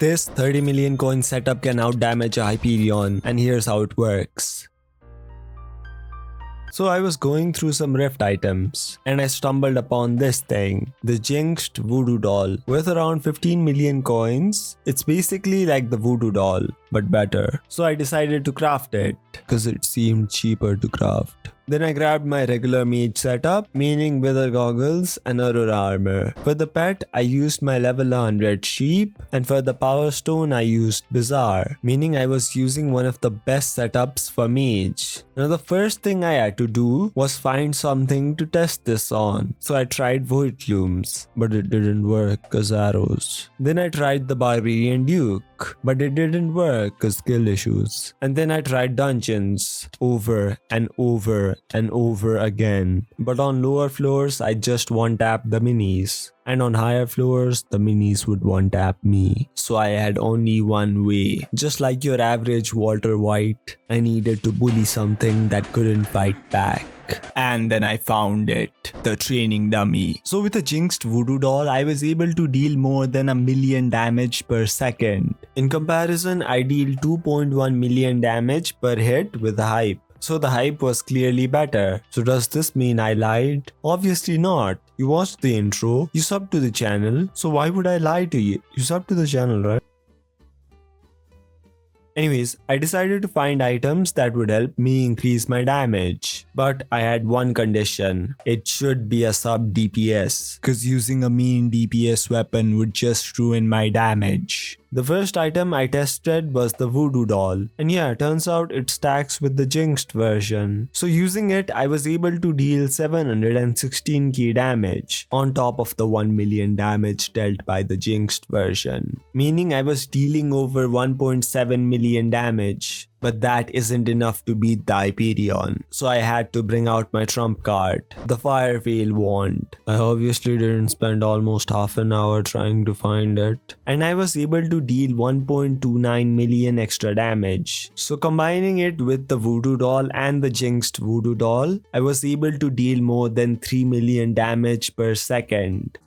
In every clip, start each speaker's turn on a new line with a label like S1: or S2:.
S1: This 30 million coin setup can outdamage a Hyperion, and here's how it works. So I was going through some rift items and I stumbled upon this thing, the Jinxed Voodoo Doll with around 15 million coins. It's basically like the Voodoo Doll but better. So I decided to craft it because it seemed cheaper to craft. Then I grabbed my regular mage setup, meaning wither goggles and aurora armor. For the pet, I used my level 100 sheep, and for the power stone I used bizarre, meaning I was using one of the best setups for mage. Now the first thing I had to do was find something to test this on. So I tried void plumes, but it didn't work cause arrows. Then I tried the barbarian duke, but it didn't work cause skill issues. And then I tried dungeons over and over and over again, but on lower floors I just one tap the minis, and on higher floors the minis would one tap me. So I had only one way. Just like your average Walter White, I needed to bully something that couldn't fight back. And then I found it, the training dummy. So with a Jinxed Voodoo Doll, I was able to deal more than 1 million damage per second. In comparison, I deal 2.1 million damage per hit with the hype. So the hype was clearly better. So does this mean I lied? Obviously not. You watched the intro, you subbed to the channel, so why would I lie to you? You subbed to the channel, right? Anyways, I decided to find items that would help me increase my damage. But I had one condition. It should be a sub DPS, cause using a mean DPS weapon would just ruin my damage. The first item I tested was the Voodoo Doll, and yeah, turns out it stacks with the Jinxed version. So using it, I was able to deal 716k damage on top of the 1 million damage dealt by the Jinxed version. Meaning I was dealing over 1.7 million damage. But that isn't enough to beat the Hyperion, so I had to bring out my trump card, the Fire Veil wand. I obviously didn't spend almost half an hour trying to find it, and I was able to deal 1.29 million extra damage. So combining it with the Voodoo Doll and the Jinxed Voodoo Doll, I was able to deal more than 3 million damage per second.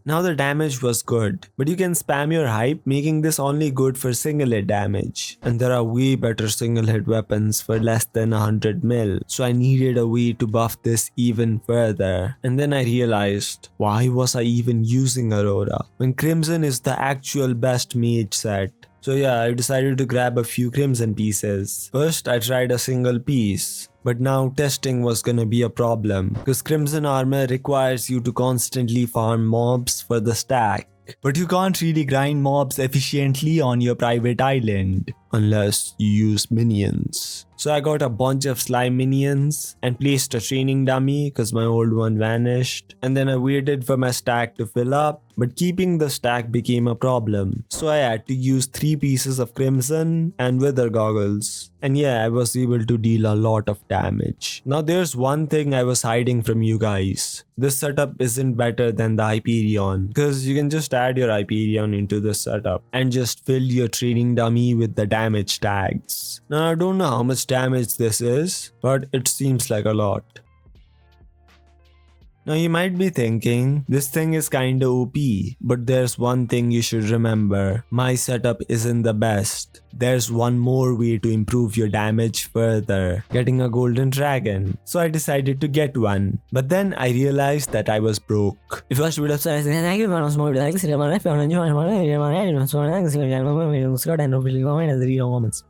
S1: Now the damage was good, but you can spam your hype, making this only good for single hit damage. And there are way better single hit weapons for less than 100 mil, so I needed a way to buff this even further. And then I realized, why was I even using Aurora when Crimson is the actual best mage set? So yeah, I decided to grab a few Crimson pieces. First, I tried a single piece. But now testing was gonna be a problem, because Crimson armor requires you to constantly farm mobs for the stack. But you can't really grind mobs efficiently on your private island, unless you use minions. So I got a bunch of slime minions and placed a training dummy because my old one vanished. And then I waited for my stack to fill up, but keeping the stack became a problem. So I had to use 3 pieces of crimson and wither goggles. And yeah, I was able to deal a lot of damage. Now there's one thing I was hiding from you guys. This setup isn't better than the Hyperion, because you can just add your Hyperion into this setup and just fill your training dummy with the damage tags. Now I don't know how much damage this is, but it seems like a lot. Now you might be thinking, this thing is kinda OP, but there's one thing you should remember. My setup isn't the best. There's one more way to improve your damage further, getting a golden dragon. So I decided to get one, but then I realized that I was broke.
S2: If you watched the video, thank you for watching the video.